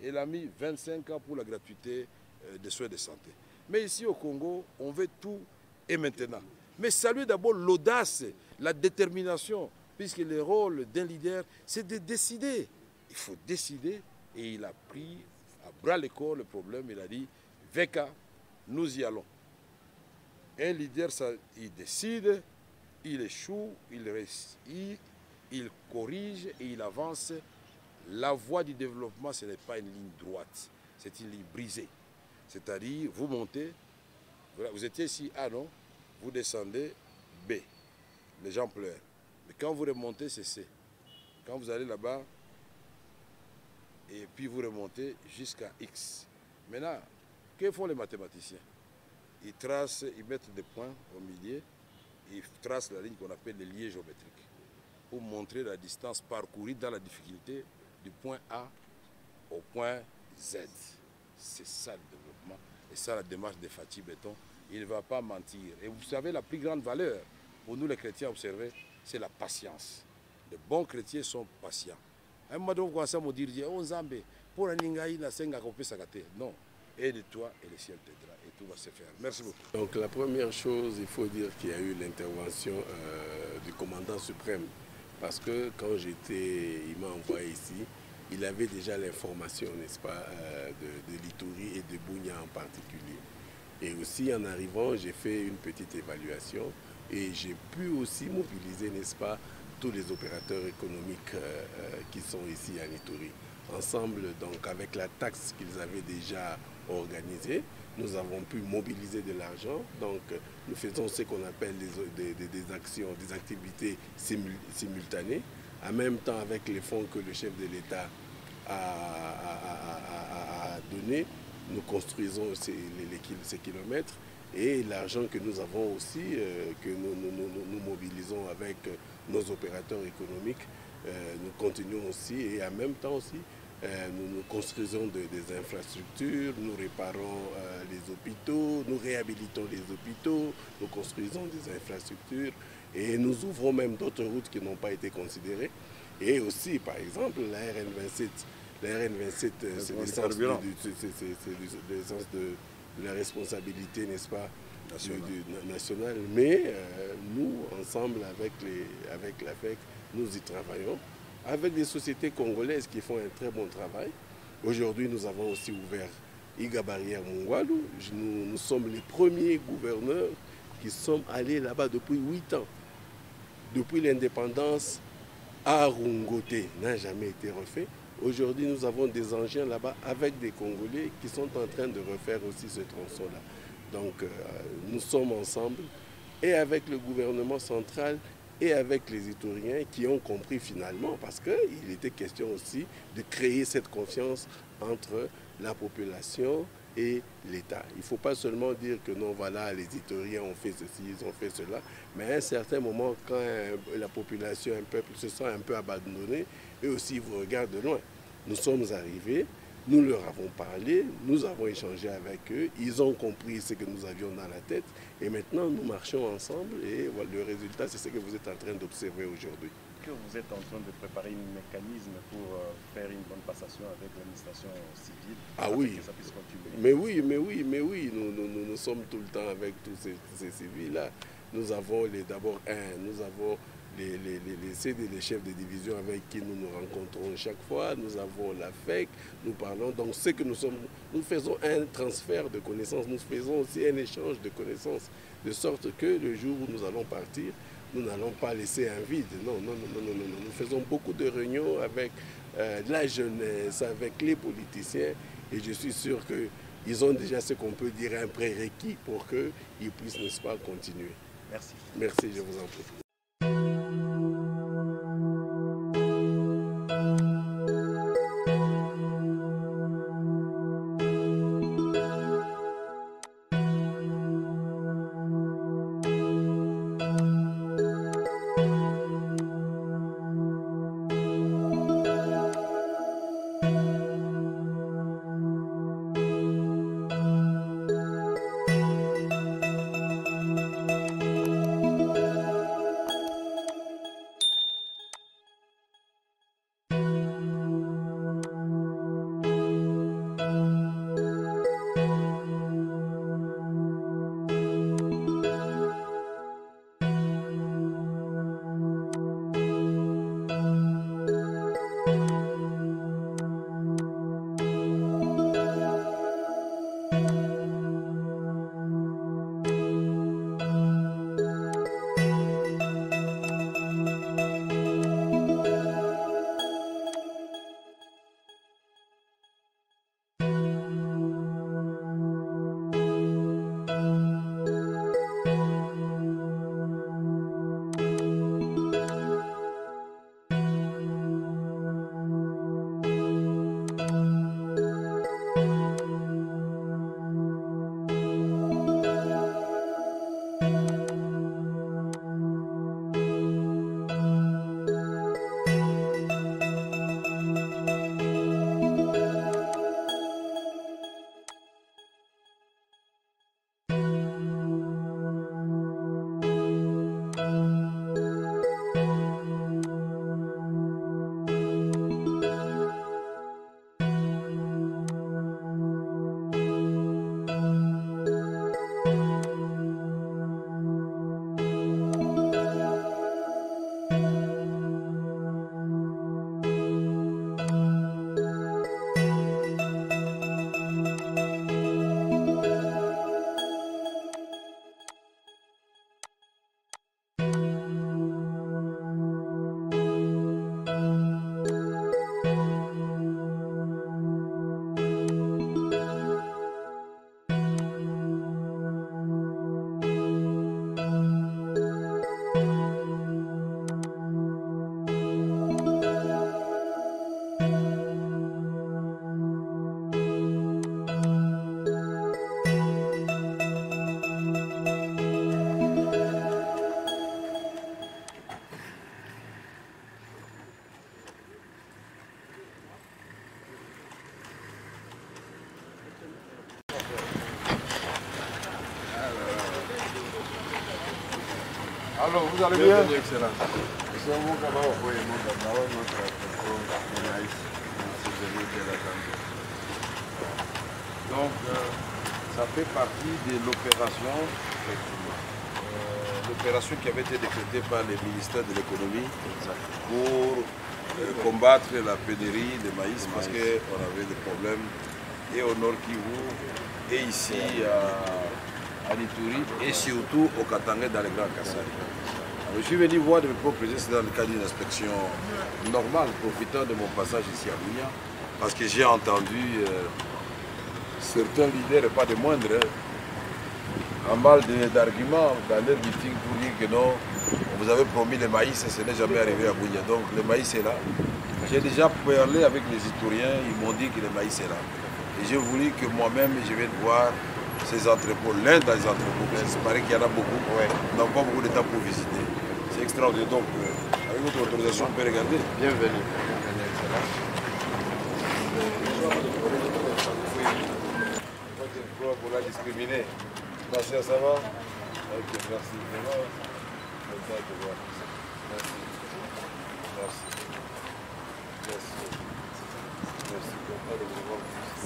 Elle a mis 25 ans pour la gratuité des soins de santé. Mais ici au Congo, on veut tout et maintenant. Mais saluer d'abord l'audace, la détermination, puisque le rôle d'un leader, c'est de décider. Il faut décider, et il a pris à bras le corps le problème. Il a dit, Veka, nous y allons. Un leader, ça, il décide, il échoue, il corrige et il avance. La voie du développement, ce n'est pas une ligne droite, c'est une ligne brisée. C'est-à-dire, vous montez, vous étiez ici A, non? Vous descendez B. Les gens pleurent. Mais quand vous remontez, c'est C. Quand vous allez là-bas, et puis vous remontez jusqu'à X. Maintenant, que font les mathématiciens? Ils tracent, ils mettent des points au milieu, ils tracent la ligne qu'on appelle les liens géométriques pour montrer la distance parcourue dans la difficulté du point A au point Z. C'est ça le développement. Et ça, la démarche de Fatih Béton, il ne va pas mentir. Et vous savez, la plus grande valeur pour nous les chrétiens observés, c'est la patience. Les bons chrétiens sont patients. À un moment donné, vous commencez à me dire, oh Nzambe, pour un Ningaï, la Senga Kopé Sakate. Non. Aide-toi et le ciel t'aidera et tout va se faire. Merci beaucoup. Donc la première chose, il faut dire qu'il y a eu l'intervention du commandant suprême. Parce que quand il m'a envoyé ici, il avait déjà l'information, n'est-ce pas, de l'Ituri et de Bunia en particulier. Et aussi en arrivant, j'ai fait une petite évaluation et j'ai pu aussi mobiliser, n'est-ce pas, tous les opérateurs économiques qui sont ici à Ituri. Ensemble, donc avec la taxe qu'ils avaient déjà organisée, nous avons pu mobiliser de l'argent. Donc nous faisons ce qu'on appelle des actions, des activités simultanées en même temps avec les fonds que le chef de l'État a donné, nous construisons ces kilomètres et l'argent que nous avons aussi, que nous mobilisons avec nos opérateurs économiques, nous continuons aussi et en même temps aussi, nous construisons des infrastructures, nous réparons les hôpitaux, nous réhabilitons les hôpitaux, nous construisons des infrastructures et nous ouvrons même d'autres routes qui n'ont pas été considérées. Et aussi, par exemple, la RN27, c'est l'essence de la responsabilité, n'est-ce pas, nationale. Mais nous, ensemble avec l'AFEC, nous y travaillons, avec des sociétés congolaises qui font un très bon travail. Aujourd'hui, nous avons aussi ouvert Iga Barrière Mungwalu. Nous sommes les premiers gouverneurs qui sont allés là-bas depuis 8 ans. Depuis l'indépendance, Arungote n'a jamais été refait. Aujourd'hui, nous avons des engins là-bas avec des Congolais qui sont en train de refaire aussi ce tronçon-là. Donc, nous sommes ensemble et avec le gouvernement central et avec les Ituriens qui ont compris finalement, parce qu'il était question aussi de créer cette confiance entre la population et l'État. Il ne faut pas seulement dire que non, voilà, les Ituriens ont fait ceci, ils ont fait cela, mais à un certain moment, quand la population, un peuple se sent un peu abandonné, eux aussi vous regardent de loin. Nous sommes arrivés, nous leur avons parlé, nous avons échangé avec eux, ils ont compris ce que nous avions dans la tête et maintenant nous marchons ensemble et voilà, le résultat c'est ce que vous êtes en train d'observer aujourd'hui. Que vous êtes en train de préparer un mécanisme pour faire une bonne passation avec l'administration civile. Ah oui, que ça puisse continuer. mais oui, nous sommes tout le temps avec tous ces civils-là. Nous avons d'abord les CD, les chefs de division avec qui nous nous rencontrons chaque fois. Nous avons la FEC, nous parlons. Donc ce que nous faisons un transfert de connaissances, nous faisons aussi un échange de connaissances, de sorte que le jour où nous allons partir, nous n'allons pas laisser un vide. Non. Nous faisons beaucoup de réunions avec la jeunesse, avec les politiciens. Et je suis sûr qu'ils ont déjà ce qu'on peut dire un prérequis pour qu'ils puissent, n'est-ce pas, continuer. Merci. Merci, je vous en prie. Alors, vous allez bien? Bienvenue, Excellence. Nous sommes au Cabao, notre donc, ça fait partie de l'opération, l'opération qui avait été décrétée par le ministère de l'économie pour combattre la pénurie de maïs parce qu'on avait des problèmes et au Nord Kivu et ici à Ituri et surtout au Katanga dans les Grands Kassai. Je suis venu voir de mes propres yeux, c'est dans le cadre d'une inspection normale, profitant de mon passage ici à Bunia, parce que j'ai entendu certains leaders, et pas des moindres, en mal d'arguments dans leur meeting pour dire que non, vous avez promis le maïs et ce n'est jamais arrivé à Bunia. Donc le maïs est là. J'ai déjà parlé avec les historiens, ils m'ont dit que le maïs est là. Et j'ai voulu que moi-même je vienne voir ces entrepôts, l'un des entrepôts, parce qu'il paraît qu'il y en a beaucoup, on n'a pas beaucoup de temps pour visiter. C'est extraordinaire. Donc, avec votre autorisation, on peut regarder. Bienvenue. Pour la discriminer. Merci, ça va? Ok, merci. Content de voir. Merci. Merci. Merci. Merci. Content de vous voir.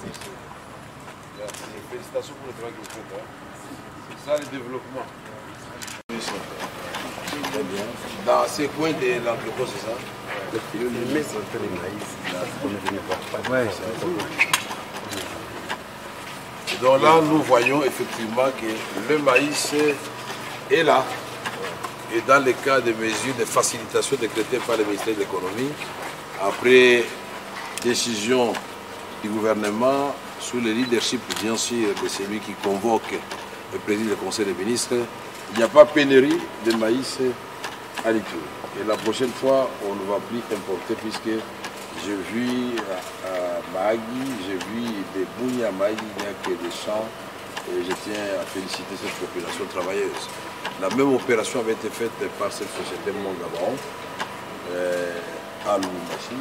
Merci. Merci. Félicitations pour le travail que vous faites. C'est ça le développement. Très bien. Dans ces coins de l'entrepôt, c'est ça? Le maître de maïs, là, on est venu voir. Ouais, et donc là, nous voyons effectivement que le maïs est là. Et dans le cas des mesures de facilitation décrétées par le ministère de l'économie, après décision du gouvernement, sous le leadership bien sûr de celui qui convoque le président du Conseil des ministres, il n'y a pas pénurie de maïs à l'Ituri. Et la prochaine fois, on ne va plus importer puisque j'ai vu à Mahagi, j'ai vu des bouilles à Mahagi, il n'y a que des champs. Et je tiens à féliciter cette population travailleuse. La même opération avait été faite par cette société Mongabon à Lubumbashi.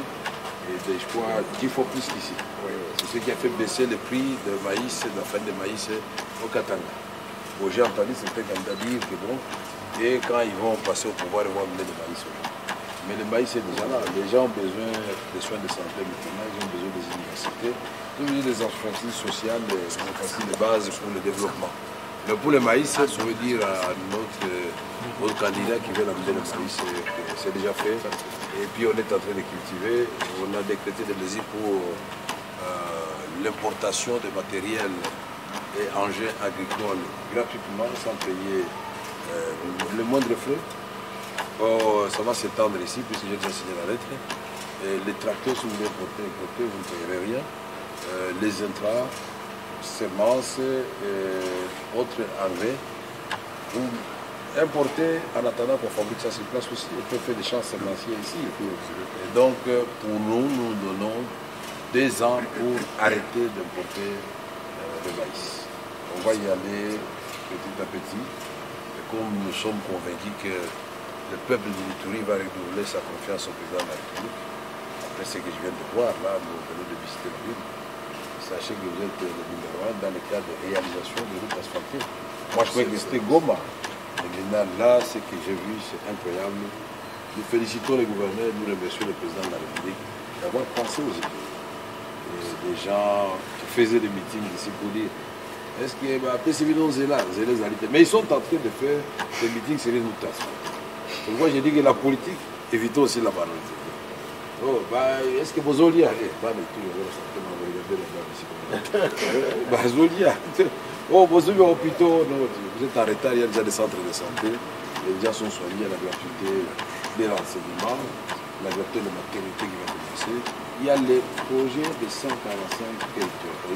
Et je crois 10 fois plus qu'ici. C'est ce qui a fait baisser le prix de maïs, de la farine de maïs au Katanga. Bon, j'ai entendu certains candidats dire que bon, et quand ils vont passer au pouvoir, ils vont amener le maïs. Mais le maïs est déjà là. Les gens ont besoin de soins de santé maintenant, ils ont besoin des universités, ils ont besoin des infrastructures sociales, des bases pour le développement. Mais pour le maïs, ça veut dire à notre candidat qui veut amener le maïs, c'est déjà fait. Et puis on est en train de cultiver. On a décrété des mesures pour l'importation de matériel et engins agricoles gratuitement, sans payer le moindre frais. Oh, ça va s'étendre ici, puisque j'ai déjà signé la lettre. Et les tracteurs, si vous voulez importer, vous ne payerez rien. Les intrants, semences, autres engrais, vous importez en attendant qu'on fabrique ça sur place aussi. On peut faire des champs semenciers ici. Et donc, pour nous, nous donnons 2 ans pour arrêter d'importer le maïs. On va y aller petit à petit. Et comme nous sommes convaincus que le peuple de l'Ituri va renouveler sa confiance au président de la République. Après ce que je viens de voir, là, nous venons de visiter la ville. Sachez que vous êtes le numéro 1 dans le cadre de réalisation des routes asphaltées. Moi, je croyais que c'était Goma. Mais maintenant, là, ce que j'ai vu, c'est incroyable. Nous félicitons les gouverneurs, nous remercions le président de la République d'avoir pensé aux Ituri. Des gens qui faisaient des meetings ici pour dire est-ce que mais ils sont en train de faire des meetings sur les routes asphaltées. Moi, j'ai dit que la politique évite aussi la banalité. Oh, bah, est-ce que vous allez aller? Oh, vous avez hôpitaux, vous êtes en retard, il y a déjà des centres de santé, les gens sont soignés à la gratuité des renseignements, la gratuité de maternité qui va commencer. Il y a les projets de 145 territoires,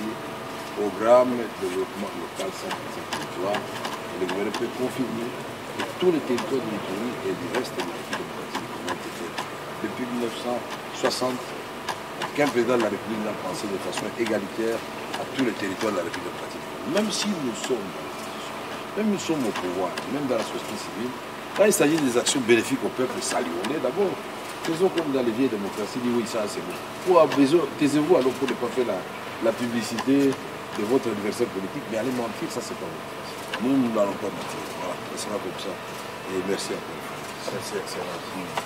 programme de développement local 145 territoires, et le gouvernement peut confirmer que tous les territoires de l'Ituri et du reste de la République démocratique ont été depuis 1960 qu'un président de la République n'a pensé de façon égalitaire à tous les territoires de la République démocratique. Même si nous sommes dans l'institution, même nous sommes au pouvoir, même dans la société civile, quand il s'agit des actions bénéfiques au peuple, saluons-les d'abord. Faisons comme dans les vieilles démocraties, dit oui, ça c'est bon. Taisez-vous alors pour ne pas faire la publicité de votre adversaire politique, mais allez mentir, ça c'est pas vous. Nous n'allons pas mentir. Voilà, ça sera comme ça. Et merci encore. Merci, excellent.